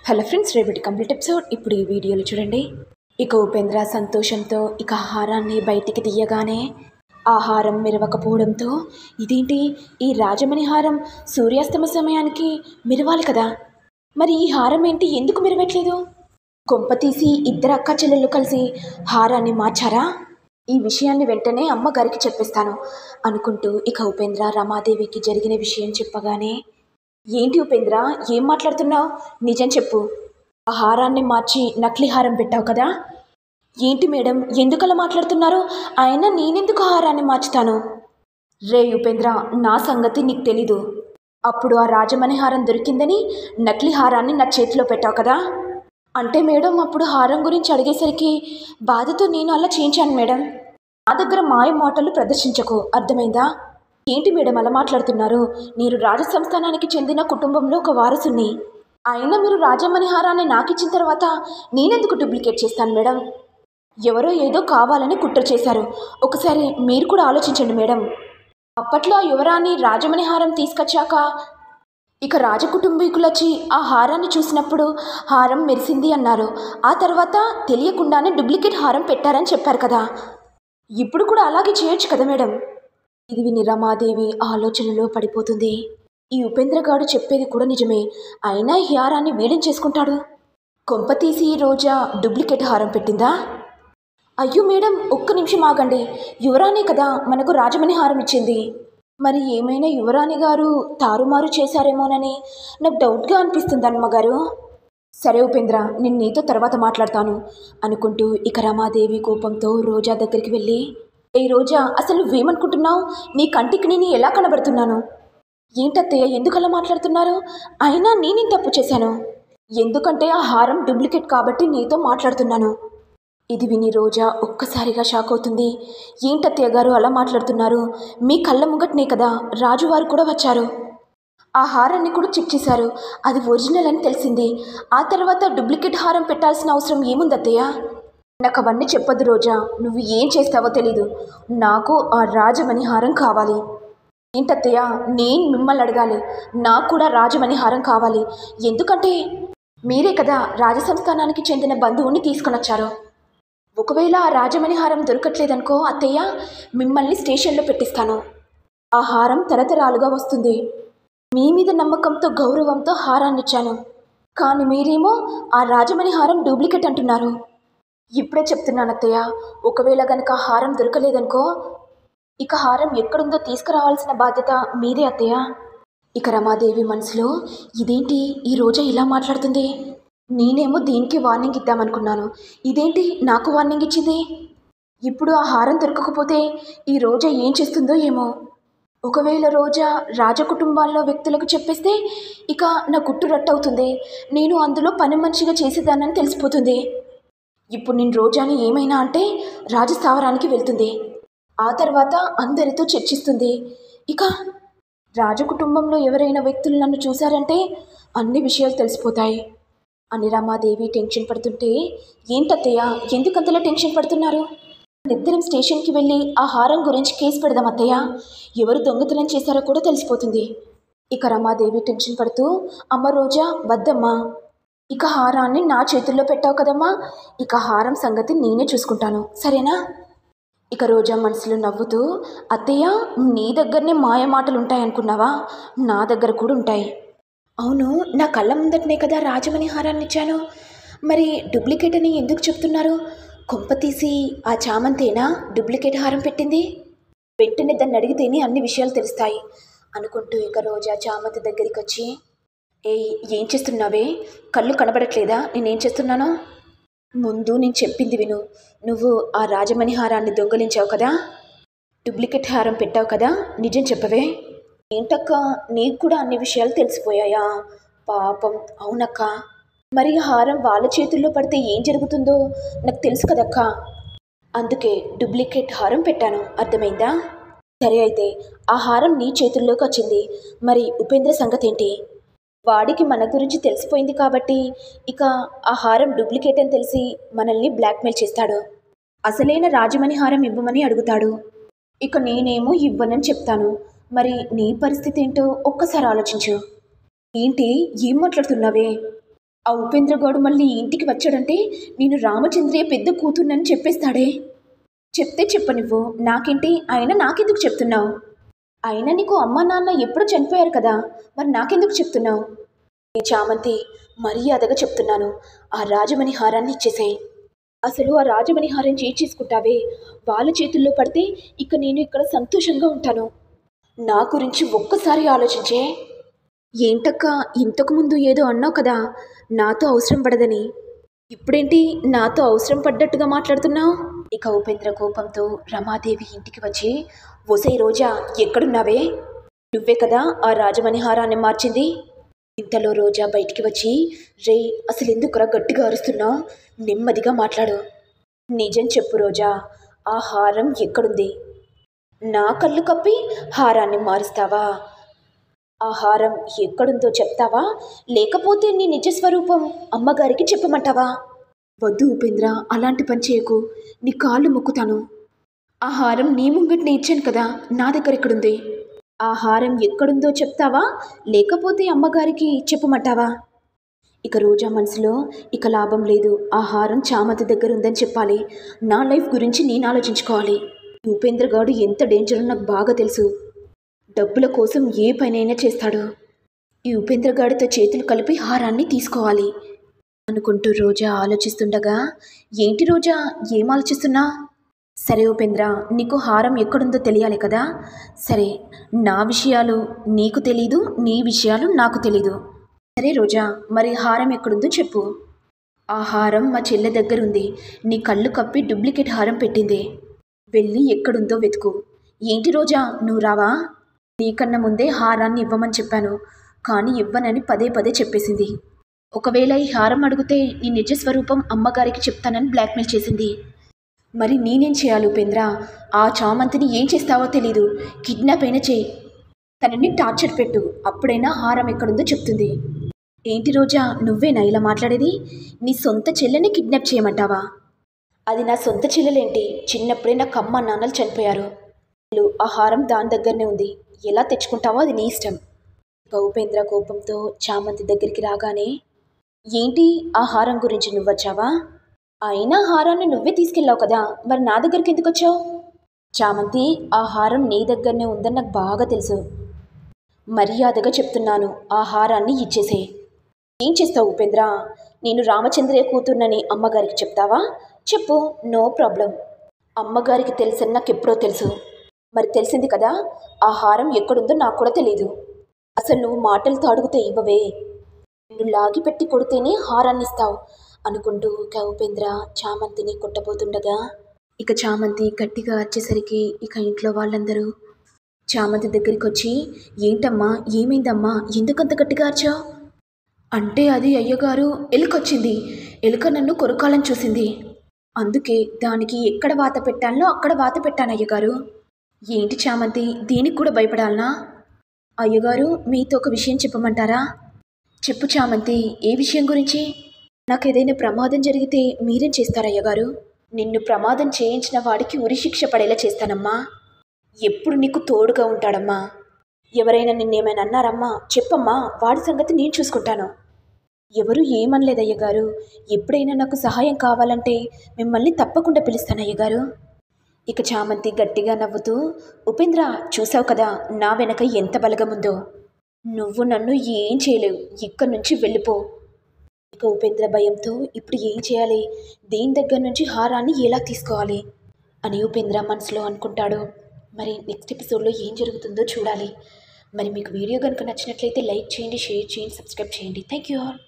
Hello friends, రేపటి complete episode ఇప్పుడు ఈ వీడియోలో చూడండి. ఇక ఉపేంద్ర సంతోషంతో ఇక ఆహారాన్ని బయటికి తీయగానే ఆహారం మెరవకపోవడంతో ఇదేంటి, ఈ రాజమణి హారం సూర్యాస్తమ సమయానికి మెరవాలి కదా, మరి ఈ హారం ఏంటి ఎందుకు మెరవట్లేదు? కొంప తీసి ఇద్దరు అక్క చెల్లెళ్ళు కలిసి హారాన్ని మార్చారా? ఈ విషయాన్ని వెంటనే అమ్మగారికి చెప్పేస్తాను అనుకుంటూ ఇక ఉపేంద్ర రమాదేవికి జరిగిన విషయం చెప్పగానే, ఏంటి ఉపేంద్ర, ఏం మాట్లాడుతున్నావు? నిజం చెప్పు. ఆ హారాన్ని మార్చి నకిలీ హారం పెట్టావు కదా? ఏంటి మేడం, ఎందుకలా మాట్లాడుతున్నారు? అయినా నేనెందుకు హారాన్ని మార్చుతాను? రే ఉపేంద్ర, నా సంగతి నీకు తెలీదు. అప్పుడు ఆ రాజమణి హారం దొరికిందని నకిలీ హారాన్ని నా చేతిలో పెట్టావు కదా? అంటే మేడం, అప్పుడు హారం గురించి అడిగేసరికి బాధతో నేను అలా చేయించాను మేడం. నా దగ్గర మాయ మాటలు ప్రదర్శించకు, అర్థమైందా? ఏంటి మేడం అలా మాట్లాడుతున్నారు? నేను రాజసంస్థానానికి చెందిన కుటుంబంలో ఒక వారసుని. అయినా మీరు రాజమణి హారాన్ని నాకిచ్చిన తర్వాత నేనెందుకు డూప్లికేట్ చేస్తాను మేడం? ఎవరో ఏదో కావాలని కుట్ర చేశారు. ఒకసారి మీరు కూడా ఆలోచించండి మేడం. అప్పట్లో ఆ యువరాణి రాజమణి హారం తీసుకొచ్చాక ఇక రాజకుటుంబీకులు వచ్చి ఆ హారాన్ని చూసినప్పుడు హారం మెరిసింది అన్నారు. ఆ తర్వాత తెలియకుండానే డూప్లికేట్ హారం పెట్టారని చెప్పారు కదా. ఇప్పుడు కూడా అలాగే చేయొచ్చు కదా మేడం? ఇది విని రమాదేవి ఆలోచనలో పడిపోతుంది. ఈ ఉపేంద్రగాడు చెప్పేది కూడా నిజమే. అయినా ఈ హారాన్ని వీడేం చేసుకుంటాడు? కొంప తీసి రోజా డూప్లికేట్ హారం పెట్టిందా? అయ్యో మేడం, ఒక్క నిమిషం ఆగండి. యువరాణి కదా మనకు రాజమణి హారం ఇచ్చింది. మరి ఏమైనా యువరాణి గారు తారుమారు చేశారేమోనని నాకు డౌట్గా అనిపిస్తుంది అమ్మగారు. సరే ఉపేంద్ర, నేను నీతో తర్వాత మాట్లాడతాను అనుకుంటూ ఇక రమాదేవి కోపంతో రోజా దగ్గరికి వెళ్ళి, ఏ రోజా, అసలు నువ్వేమనుకుంటున్నావు? నీ కంటికి నేను ఎలా కనబడుతున్నాను? ఏంటత్తయ్య, ఎందుకు అలా మాట్లాడుతున్నారు? అయినా నేనేం తప్పు చేశాను? ఎందుకంటే ఆ హారం డూప్లికేట్ కాబట్టి నీతో మాట్లాడుతున్నాను. ఇది విని రోజా ఒక్కసారిగా షాక్ అవుతుంది. ఏంటత్తయ్య గారు అలా మాట్లాడుతున్నారు? మీ కళ్ళ ముంగట్నే కదా రాజువారు కూడా వచ్చారు. ఆ హారాన్ని కూడా చెక్ చేశారు. అది ఒరిజినల్ అని తెలిసింది. ఆ తర్వాత డూప్లికేట్ హారం పెట్టాల్సిన అవసరం ఏముందత్తయ్య? నాకు అవన్నీ చెప్పొద్దు రోజా. నువ్వు ఏం చేస్తావో తెలీదు. నాకు ఆ రాజమణి హారం కావాలి. ఏంటత్తయ్య, నేను మిమ్మల్ని అడగాలి. నాకు కూడా రాజమణి హారం కావాలి. ఎందుకంటే మీరే కదా రాజసంస్థానానికి చెందిన బంధువుని తీసుకొని వచ్చారు. ఒకవేళ ఆ రాజమణి హారం దొరకట్లేదనుకో అత్తయ్య, మిమ్మల్ని స్టేషన్లో పెట్టిస్తాను. ఆ హారం తరతరాలుగా వస్తుంది. మీ మీద నమ్మకంతో గౌరవంతో హారాన్ని ఇచ్చాను. కానీ మీరేమో ఆ రాజమణి హారం డూప్లికేట్ అంటున్నారు. ఇప్పుడే చెప్తున్నాను అత్తయ్య, ఒకవేళ కనుక హారం దొరకలేదనుకో ఇక హారం ఎక్కడుందో తీసుకురావాల్సిన బాధ్యత మీదే అత్తయ్య. ఇక రమాదేవి మనసులో, ఇదేంటి ఈ రోజా ఇలా మాట్లాడుతుంది? నేనేమో దీనికి వార్నింగ్ ఇద్దామనుకున్నాను, ఇదేంటి నాకు వార్నింగ్ ఇచ్చింది? ఇప్పుడు ఆ హారం దొరకకపోతే ఈ రోజా ఏం చేస్తుందో ఏమో. ఒకవేళ రోజా రాజకుటుంబాల్లో వ్యక్తులకు చెప్పేస్తే ఇక నా గుట్టు రట్టవుతుంది. నేను అందులో పని మనిషిగా చేసేదానని తెలిసిపోతుంది. ఇప్పుడు నేను రోజాని ఏమైనా అంటే రాజస్థావరానికి వెళ్తుంది. ఆ తర్వాత అందరితో చర్చిస్తుంది. ఇక రాజకుటుంబంలో ఎవరైనా వ్యక్తులు నన్ను చూశారంటే అన్ని విషయాలు తెలిసిపోతాయి అని రమాదేవి టెన్షన్ పడుతుంటే, ఏంటత్తయ్య ఎందుకంతలా టెన్షన్ పడుతున్నారు? ఇద్దరం స్టేషన్కి వెళ్ళి ఆ హారం గురించి కేసు పెడదాం అత్తయ్య. ఎవరు దొంగతనం చేశారో కూడా తెలిసిపోతుంది. ఇక రమాదేవి టెన్షన్ పడుతూ, అమ్మ రోజా వద్దమ్మా, ఇక హారాన్ని నా చేతుల్లో పెట్టావు కదమ్మా, ఇక హారం సంగతి నేనే చూసుకుంటాను, సరేనా? ఇక రోజా మనసులో నవ్వుతూ, అత్తయ్య నీ దగ్గరనే మాయ మాటలు ఉంటాయనుకున్నావా? నా దగ్గర కూడా ఉంటాయి. అవును, నా కళ్ళ ముందటనే కదా రాజమణి హారాన్ని ఇచ్చాను. మరి డూప్లికేట్ అని ఎందుకు చెప్తున్నారు? కొంప తీసి ఆ చామంతేనా డూప్లికేట్ హారం పెట్టింది? వెంటనే దాన్ని అడిగితేనే అన్ని విషయాలు తెలుస్తాయి అనుకుంటూ ఇక రోజా చామంతి దగ్గరికి వచ్చి, ఏం చేస్తున్నావే? కళ్ళు కనబడట్లేదా నేనేం చేస్తున్నానో? ముందు నేను చెప్పింది విను. నువ్వు ఆ రాజమణి హారాన్ని దొంగలించావు కదా, డూప్లికేట్ హారం పెట్టావు కదా, నిజం చెప్పవే. ఏంటక్క, నీకు కూడా అన్ని విషయాలు తెలిసిపోయాయా? పాపం. అవునక్క. మరి ఆ హారం వాళ్ళ చేతుల్లో పడితే ఏం జరుగుతుందో నాకు తెలుసు కదక్క. అందుకే డూప్లికేట్ హారం పెట్టాను, అర్థమైందా? సరే అయితే ఆ హారం నీ చేతుల్లోకి వచ్చింది. మరి ఉపేంద్ర సంగతి ఏంటి? వాడికి మన గురించి తెలిసిపోయింది కాబట్టి ఇక ఆ హారం డూప్లికేట్ అని తెలిసి మనల్ని బ్లాక్మెయిల్ చేస్తాడు. అసలైన రాజమణి హారం ఇవ్వమని అడుగుతాడు. ఇక నేనేమో ఇవ్వనని చెప్తాను. మరి నీ పరిస్థితి ఏంటో ఒక్కసారి ఆలోచించు. ఏంటి, ఏం మాట్లాడుతున్నావే? ఆ ఉపేంద్రగౌడు మళ్ళీ ఇంటికి వచ్చాడంటే నేను రామచంద్రయ్య పెద్ద కూతుర్నని చెప్పేస్తాడే. చెప్తే చెప్పనివ్వు, నాకేంటి, అయినా నాకెందుకు చెప్తున్నావు? అయినా నీకు అమ్మా నాన్న ఎప్పుడో చనిపోయారు కదా, మరి నాకెందుకు చెప్తున్నావు? ఈ చామంతి, మర్యాదగా చెప్తున్నాను, ఆ రాజమణి హారాన్ని ఇచ్చేసేయ్. అసలు ఆ రాజమణి హారం చేసుకుంటావే, వాళ్ళ చేతుల్లో పడితే ఇక నేను ఇక్కడ సంతోషంగా ఉంటాను. నా గురించి ఒక్కసారి ఆలోచించే. ఏంటక్క, ఇంతకుముందు ఏదో అన్నావు కదా నాతో అవసరం పడదని, ఇప్పుడేంటి నాతో అవసరం పడ్డట్టుగా మాట్లాడుతున్నావు? ఇక ఉపేంద్ర కోపంతో రమాదేవి ఇంటికి వచ్చి, ఒసై రోజా, ఎక్కడున్నావే? నువ్వే కదా ఆ రాజమణి హారాన్ని మార్చింది. ఇంతలో రోజా బయటికి వచ్చి, రే, అసలు ఎందుకురా గట్టిగా అరుస్తున్నావు? నెమ్మదిగా మాట్లాడు. నిజం చెప్పు రోజా, ఆ హారం ఎక్కడుంది? నా కళ్ళు కప్పి హారాన్ని మారుస్తావా? ఆ హారం ఎక్కడుందో చెప్తావా, లేకపోతే నీ నిజస్వరూపం అమ్మగారికి చెప్పమంటావా? వద్దు ఉపేంద్ర, అలాంటి పని చేయకు, నీ కాళ్ళు మొక్కుతాను. ఆ హారం నీ ముంగిటిని ఇచ్చాను కదా, నా దగ్గర ఎక్కడుంది? ఆ హారం ఎక్కడుందో చెప్తావా, లేకపోతే అమ్మగారికి చెప్పమంటావా? ఇక రోజా మనసులో, ఇక లాభం లేదు, ఆ హారం చామంతి దగ్గర ఉందని చెప్పాలి. నా లైఫ్ గురించి నేను ఆలోచించుకోవాలి. ఉపేంద్ర గాడు ఎంత డేంజరో నాకు బాగా తెలుసు. డబ్బుల కోసం ఏ పనైనా చేస్తాడు. ఈ ఉపేంద్ర గాడితో చేతులు కలిపి హారాన్ని తీసుకోవాలి అనుకుంటూ రోజా ఆలోచిస్తుండగా, ఏంటి రోజా, ఏం ఆలోచిస్తున్నా? సరే ఉపేంద్ర, నీకు హారం ఎక్కడుందో తెలియాలి కదా. సరే, నా విషయాలు నీకు తెలీదు, నీ విషయాలు నాకు తెలీదు. సరే రోజా, మరి హారం ఎక్కడుందో చెప్పు. ఆ హారం మా చెల్లె దగ్గరుంది. నీ కళ్ళు కప్పి డూప్లికేట్ హారం పెట్టింది. వెళ్ళి ఎక్కడుందో వెతుకు. ఏంటి రోజా, నువ్వు రావా? నీకన్నా ముందే హారాన్ని ఇవ్వమని చెప్పాను, కానీ ఇవ్వనని పదే పదే చెప్పేసింది. ఒకవేళ ఈ హారం అడిగితే నీ నిజస్వరూపం అమ్మగారికి చెప్తానని బ్లాక్మెయిల్ చేసింది. మరి నేనేం చేయాలి ఉపేంద్ర? ఆ చామంతిని ఏం చేస్తావో తెలీదు, కిడ్నాప్ అయినా చేయి, తనని టార్చర్ పెట్టు, అప్పుడైనా హారం ఎక్కడుందో చెప్తుంది. ఏంటి రోజా, నువ్వేనా ఇలా మాట్లాడేది? నీ సొంత చెల్లెని కిడ్నాప్ చేయమంటావా? అది నా సొంత చెల్లెలేంటి, చిన్నప్పుడే నాకు అమ్మ నాన్నలు చనిపోయారు. ఆ హారం దాని దగ్గరనే ఉంది, ఎలా తెచ్చుకుంటావో అది నీ ఇష్టం. ఇక ఉపేంద్ర కోపంతో చామంతి దగ్గరికి రాగానే, ఏంటి, ఆ హారం గురించి నువ్వొచ్చావా? అయినా హారాన్ని నువ్వే తీసుకెళ్ళావు కదా, మరి నా దగ్గరికి ఎందుకు వచ్చావు? చామంతి, ఆ హారం నీ దగ్గరనే ఉందని నాకు బాగా తెలుసు. మర్యాదగా చెప్తున్నాను, ఆ హారాన్ని ఇచ్చేసే. ఏం చేస్తావు ఉపేంద్ర? నేను రామచంద్రయ్య కూతుర్నని అమ్మగారికి చెప్తావా? చెప్పు, నో ప్రాబ్లం. అమ్మగారికి తెలుసని నాకు ఎప్పుడో తెలుసు. మరి తెలిసింది కదా, ఆ హారం ఎక్కడుందో నాకు కూడా తెలీదు. అసలు నువ్వు మాటలతో అడిగితే ఇవ్వవే, నువ్వు లాగిపెట్టి కొడితేనే హారాన్ని ఇస్తావు అనుకుంటూ ఇక ఉపేంద్ర చామంతిని కొట్టబోతుండగా, ఇక చామంతి గట్టిగా వచ్చేసరికి ఇక ఇంట్లో వాళ్ళందరూ చామంతి దగ్గరికి వచ్చి, ఏంటమ్మా, ఏమైందమ్మా, ఎందుకంత గట్టిగా అరిచావు? అంటే అది అయ్యగారు, ఎలుకొచ్చింది, ఎలుక నన్ను కొరకాలని చూసింది, అందుకే దానికి ఎక్కడ వాత పెట్టాలనో అక్కడ వాత పెట్టాను అయ్యగారు. ఏంటి చామంతి, దీనికి కూడా భయపడాలనా? అయ్యగారు, మీతో ఒక విషయం చెప్పమంటారా? చెప్పు చామంతి, ఏ విషయం గురించి? నాకు ఏదైనా ప్రమాదం జరిగితే మీరేం చేస్తారయ్యగారు? నిన్ను ప్రమాదం చేయించిన వాడికి ఉరిశిక్ష పడేలా చేస్తానమ్మా. ఎప్పుడు నీకు తోడుగా ఉంటాడమ్మా. ఎవరైనా నిన్నేమైనా అన్నారమ్మా, చెప్పమ్మా, వాడి సంగతి నేను చూసుకుంటాను. ఎవరు ఏమనలేదయ్యగారు. ఎప్పుడైనా నాకు సహాయం కావాలంటే మిమ్మల్ని తప్పకుండా పిలుస్తానయ్యగారు. ఇక చామంతి గట్టిగా నవ్వుతూ, ఉపేంద్ర, చూసావు కదా నా వెనక ఎంత బలగముందో. నువ్వు నన్ను ఏం చేయలేవు, ఇక్కడి నుంచి వెళ్ళిపో. ఇక ఉపేంద్ర భయంతో ఇప్పుడు ఏం చేయాలి, దేని దగ్గర నుంచి హారాన్ని ఎలా తీసుకోవాలి అని ఉపేంద్ర మనసులో అనుకుంటాడు. మరి నెక్స్ట్ ఎపిసోడ్లో ఏం జరుగుతుందో చూడాలి. మరి మీకు వీడియో కనుక నచ్చినట్లయితే లైక్ చేయండి, షేర్ చేయండి, సబ్స్క్రైబ్ చేయండి. Thank you all.